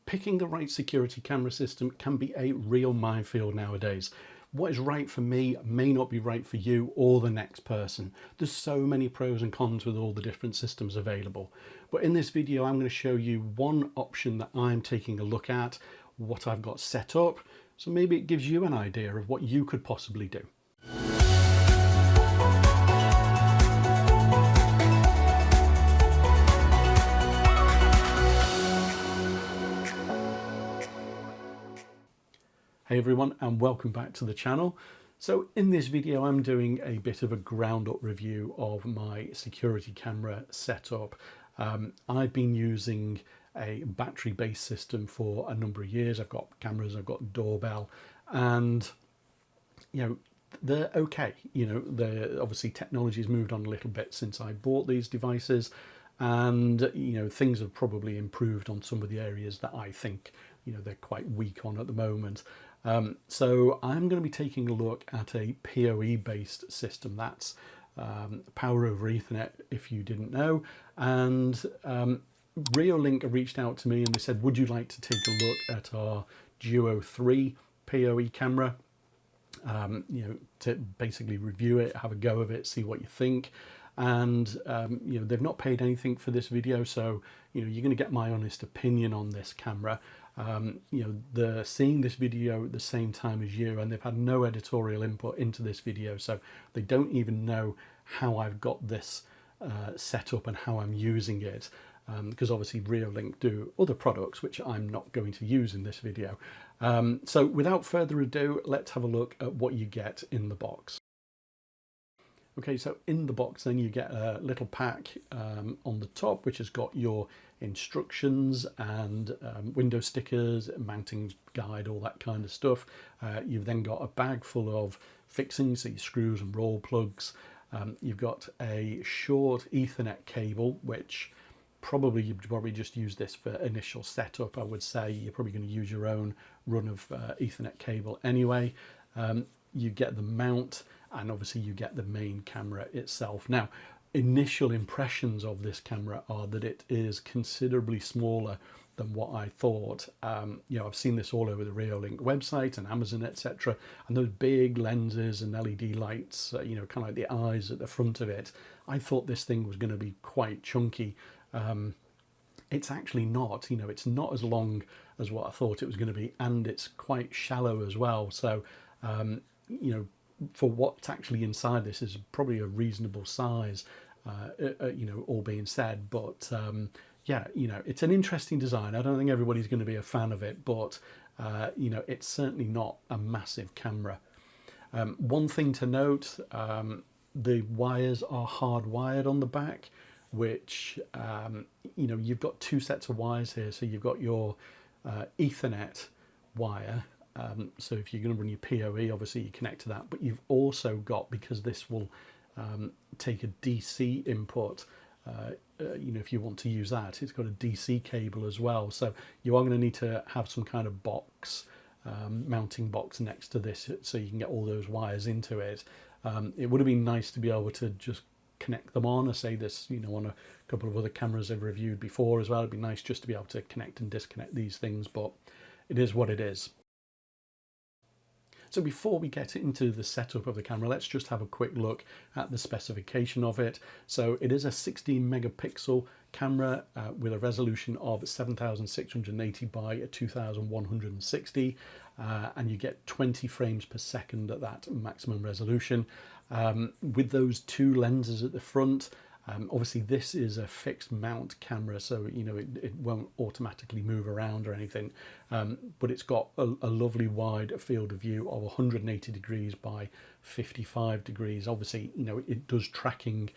Picking the right security camera system can be a real minefield nowadays. What is right for me may not be right for you or the next person. There's so many pros and cons with all the different systems available. But in this video, I'm going to show you one option that I'm taking a look at, what I've got set up, so maybe it gives you an idea of what you could possibly do. Hey everyone, and welcome back to the channel. So in this video I'm doing a bit of a ground up review of my security camera setup. I've been using a battery based system for a number of years. I've got cameras, I've got doorbell, and they're okay. Obviously technology's moved on a little bit since I bought these devices, and things have probably improved on some of the areas that I think they're quite weak on at the moment. So I'm going to be taking a look at a PoE based system. That's power over Ethernet, if you didn't know. And Reolink reached out to me and they said, would you like to take a look at our Duo 3 PoE camera? To basically review it, have a go of it, see what you think. And they've not paid anything for this video, so you're going to get my honest opinion on this camera. They're seeing this video at the same time as you, and they've had no editorial input into this video, so they don't even know how I've got this set up and how I'm using it, because obviously Reolink do other products which I'm not going to use in this video. So without further ado, let's have a look at what you get in the box. Okay, so in the box then you get a little pack on the top which has got your instructions and window stickers, mounting guide, all that kind of stuff. You've then got a bag full of fixings, so your screws and roll plugs. You've got a short Ethernet cable, which you'd probably just use this for initial setup. I would say you're probably going to use your own run of Ethernet cable anyway. You get the mount, and obviously you get the main camera itself. Now, initial impressions of this camera are that it is considerably smaller than what I thought. I've seen this all over the Reolink website and Amazon, etc. And those big lenses and LED lights, kind of like the eyes at the front of it. I thought this thing was going to be quite chunky. It's actually not. It's not as long as what I thought it was going to be, and it's quite shallow as well. So, for what's actually inside this is probably a reasonable size, all being said. But it's an interesting design. I don't think everybody's going to be a fan of it, but it's certainly not a massive camera. One thing to note, the wires are hardwired on the back, which you've got two sets of wires here. So you've got your Ethernet wire. So if you're going to run your PoE, obviously you connect to that, but you've also got, because this will take a DC input, if you want to use that, it's got a DC cable as well. So you are going to need to have some kind of box, mounting box next to this, so you can get all those wires into it. It would have been nice to be able to just connect them on. I say this, on a couple of other cameras I've reviewed before as well. It'd be nice just to be able to connect and disconnect these things, but it is what it is. So before we get into the setup of the camera, let's just have a quick look at the specification of it. So it is a 16 megapixel camera with a resolution of 7680 by 2160, and you get 20 frames per second at that maximum resolution. With those two lenses at the front, obviously this is a fixed mount camera, so it won't automatically move around or anything, but it's got a lovely wide field of view of 180 degrees by 55 degrees. Obviously it does tracking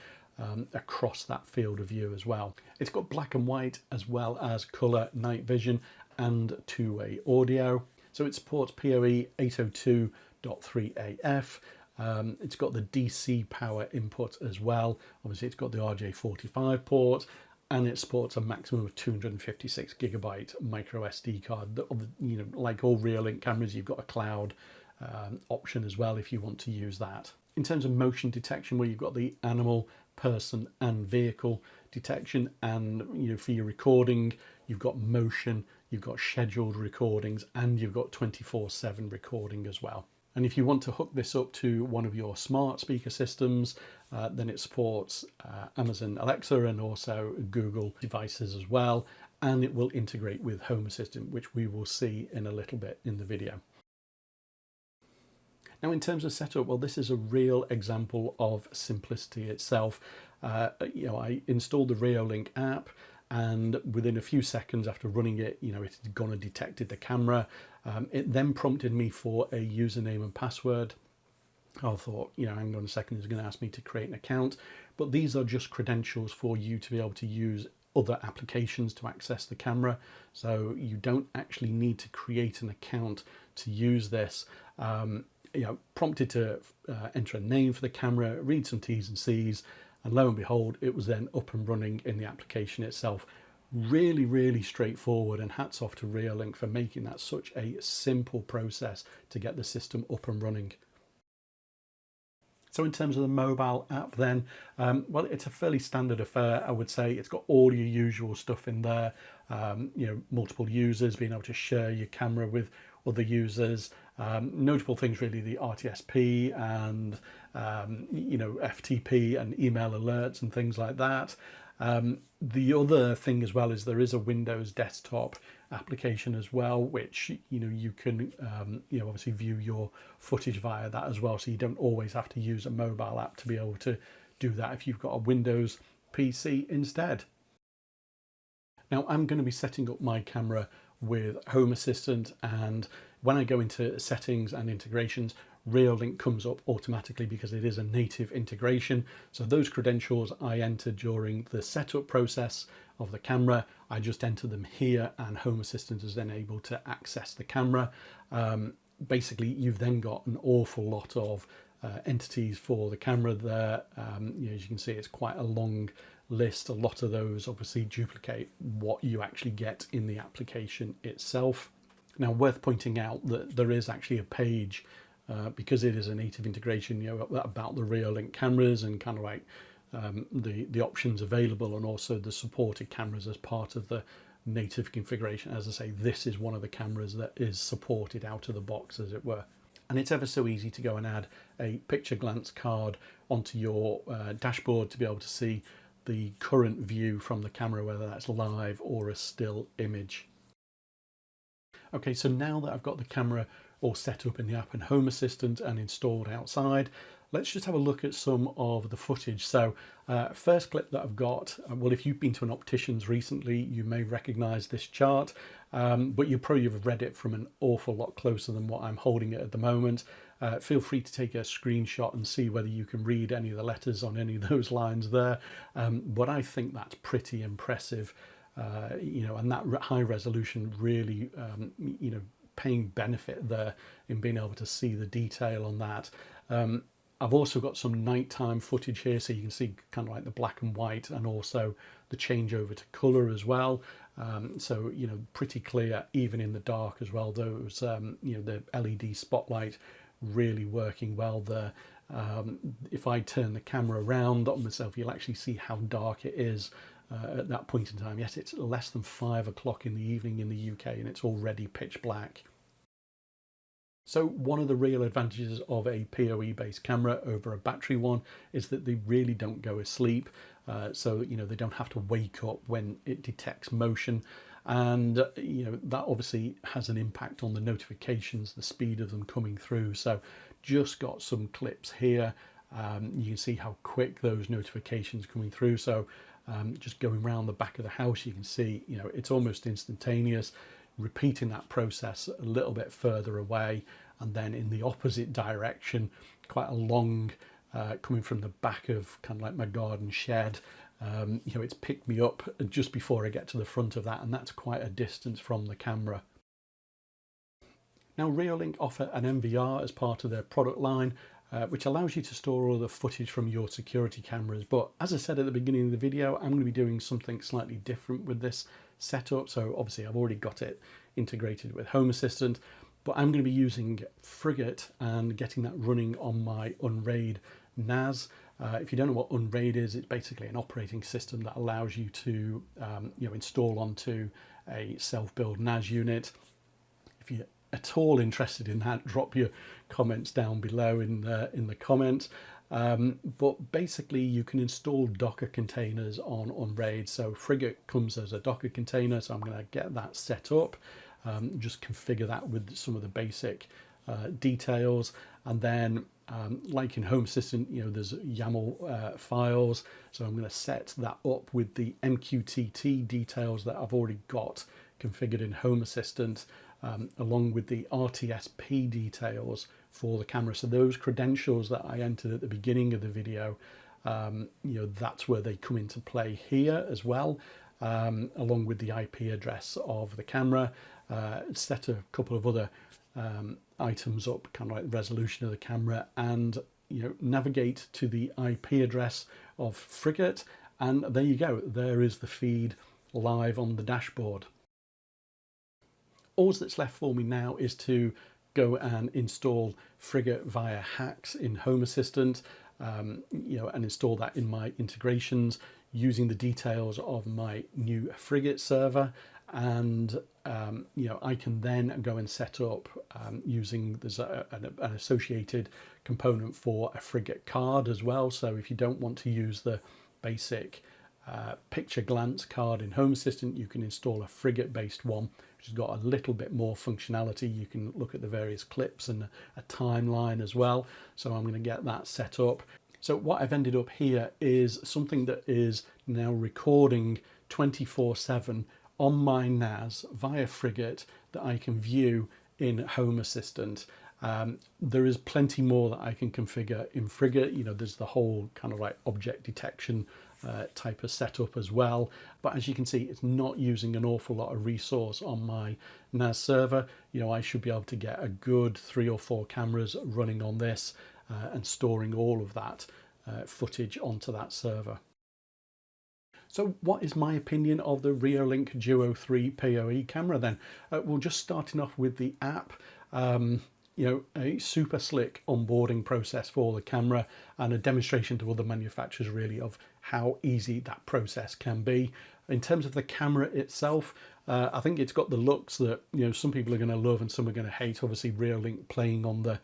across that field of view as well. It's got black and white as well as color night vision and two-way audio. So it supports PoE 802.3 AF. It's got the DC power input as well. Obviously it's got the RJ45 port, and it supports a maximum of 256 gigabyte micro SD card. Like all Reolink cameras, you've got a cloud option as well if you want to use that. In terms of motion detection, where you've got the animal, person and vehicle detection, and for your recording you've got motion, you've got scheduled recordings, and you've got 24/7 recording as well. And if you want to hook this up to one of your smart speaker systems, then it supports Amazon Alexa and also Google devices as well. And it will integrate with Home Assistant, which we will see in a little bit in the video. Now, in terms of setup, well, this is a real example of simplicity itself. I installed the Reolink app, and within a few seconds after running it, it had gone and detected the camera. It then prompted me for a username and password. I thought, hang on a second, it's going to ask me to create an account. But these are just credentials for you to be able to use other applications to access the camera. So you don't actually need to create an account to use this. Prompted to enter a name for the camera, read some T's and C's, and lo and behold, it was then up and running in the application itself. Really, really straightforward, and hats off to Reolink for making that such a simple process to get the system up and running. So in terms of the mobile app then, well, it's a fairly standard affair, I would say. It's got all your usual stuff in there, multiple users, being able to share your camera with other users. Notable things really, the RTSP and FTP and email alerts and things like that. The other thing as well is there is a Windows desktop application as well, which you can obviously view your footage via that as well, so you don't always have to use a mobile app to be able to do that if you've got a Windows PC instead. Now, I'm going to be setting up my camera with Home Assistant, and when I go into settings and integrations, Reolink comes up automatically because it is a native integration. So those credentials I entered during the setup process of the camera, I just enter them here, and Home Assistant is then able to access the camera. Basically, you've then got an awful lot of entities for the camera there. As you can see, it's quite a long list. A lot of those obviously duplicate what you actually get in the application itself. Now, worth pointing out that there is actually a page because it is a native integration, about the Reolink cameras and kind of like the options available, and also the supported cameras as part of the native configuration. As I say, this is one of the cameras that is supported out of the box, as it were. And it's ever so easy to go and add a picture glance card onto your dashboard to be able to see the current view from the camera, whether that's live or a still image. Okay, so now that I've got the camera all set up in the app and Home Assistant and installed outside, let's just have a look at some of the footage. So first clip that I've got, well, if you've been to an optician's recently, you may recognize this chart, but you probably have read it from an awful lot closer than what I'm holding it at the moment. Feel free to take a screenshot and see whether you can read any of the letters on any of those lines there. But I think that's pretty impressive, and that high resolution really, paying benefit there in being able to see the detail on that. I've also got some nighttime footage here, so you can see kind of like the black and white, and also the changeover to color as well. So pretty clear even in the dark as well. Those the LED spotlight really working well there. If I turn the camera around on myself, you'll actually see how dark it is at that point in time. Yes, it's less than 5 o'clock in the evening in the UK, and it's already pitch black. So one of the real advantages of a PoE based camera over a battery one is that they really don't go asleep. So they don't have to wake up when it detects motion, and that obviously has an impact on the notifications, the speed of them coming through. So just got some clips here. You can see how quick those notifications coming through. So just going around the back of the house, you can see it's almost instantaneous. Repeating that process a little bit further away, and then in the opposite direction, quite a long coming from the back of kind of like my garden shed. It's picked me up just before I get to the front of that, and that's quite a distance from the camera. Now, Reolink offer an MVR as part of their product line, which allows you to store all the footage from your security cameras. But as I said at the beginning of the video, I'm going to be doing something slightly different with this setup. So obviously I've already got it integrated with Home Assistant, but I'm going to be using Frigate and getting that running on my UNRAID NAS. If you don't know what UNRAID is, it's basically an operating system that allows you to install onto a self-build NAS unit. If you're at all interested in that, drop your comments down below in the comments. But basically you can install Docker containers on UNRAID. So Frigate comes as a Docker container, so I'm going to get that set up, just configure that with some of the basic details, and then like in Home Assistant, there's YAML files, so I'm going to set that up with the MQTT details that I've already got configured in Home Assistant, along with the RTSP details for the camera. So those credentials that I entered at the beginning of the video, that's where they come into play here as well, along with the IP address of the camera. Set a couple of other items up, kind of like the resolution of the camera, and navigate to the IP address of Frigate, and there you go, there is the feed live on the dashboard. All that's left for me now is to go and install Frigate via hacks in Home Assistant, and install that in my integrations using the details of my new Frigate server. And I can then go and set up using, there's an associated component for a Frigate card as well. So if you don't want to use the basic picture glance card in Home Assistant, you can install a Frigate based one, which has got a little bit more functionality. You can look at the various clips and a timeline as well. So I'm going to get that set up. So what I've ended up here is something that is now recording 24/7 on my NAS via Frigate that I can view in Home Assistant. There is plenty more that I can configure in Frigate. There's the whole kind of like object detection type of setup as well. But as you can see, it's not using an awful lot of resource on my NAS server. I should be able to get a good 3 or 4 cameras running on this and storing all of that footage onto that server. So what is my opinion of the Reolink Duo 3 PoE camera then? Well, just starting off with the app, a super slick onboarding process for the camera, and a demonstration to other manufacturers really of how easy that process can be. In terms of the camera itself, I think it's got the looks that some people are going to love and some are going to hate. Obviously Reolink playing on the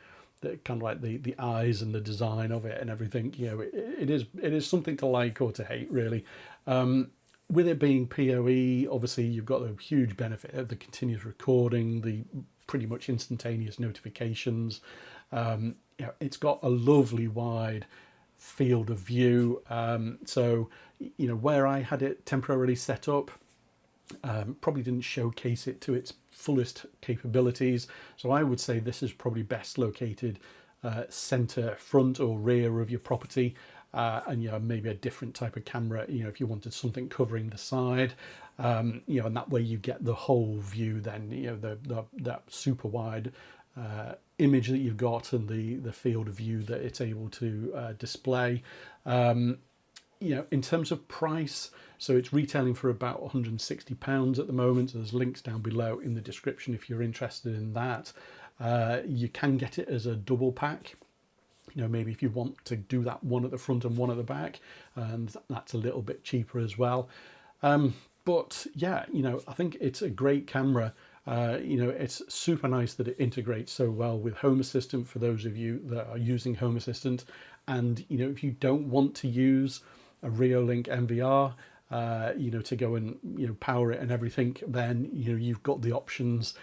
kind of like the eyes and the design of it and everything, it is something to like or to hate really. With it being PoE, obviously you've got the huge benefit of the continuous recording, the pretty much instantaneous notifications. It's got a lovely wide field of view. So where I had it temporarily set up, probably didn't showcase it to its fullest capabilities. So I would say this is probably best located center, front or rear of your property, and maybe a different type of camera, if you wanted something covering the side, and that way you get the whole view then, that super wide image that you've got and the field of view that it's able to display. In terms of price, so it's retailing for about £160 at the moment. So there's links down below in the description if you're interested in that. You can get it as a double pack. Maybe if you want to do that, one at the front and one at the back, and that's a little bit cheaper as well. But yeah, I think it's a great camera. It's super nice that it integrates so well with Home Assistant for those of you that are using Home Assistant. And if you don't want to use a Reolink MVR, to go and power it and everything, then you've got the options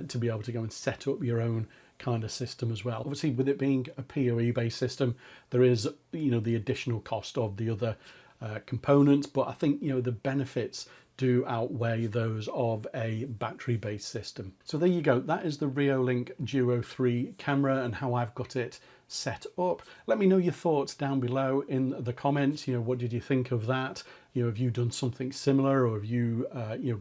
to be able to go and set up your own kind of system as well. Obviously, with it being a PoE based system, there is the additional cost of the other components, but I think the benefits do outweigh those of a battery based system. So there you go, that is the Reolink Duo 3 camera and how I've got it set up. Let me know your thoughts down below in the comments. What did you think of that? Have you done something similar, or have you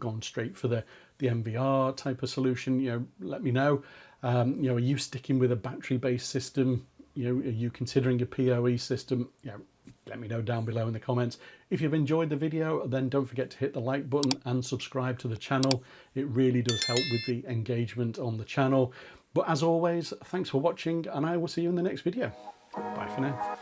gone straight for the MVR type of solution? Let me know. Are you sticking with a battery based system? Are you considering a PoE system? Let me know down below in the comments. If you've enjoyed the video, then don't forget to hit the like button and subscribe to the channel. It really does help with the engagement on the channel. But as always, thanks for watching, and I will see you in the next video. Bye for now.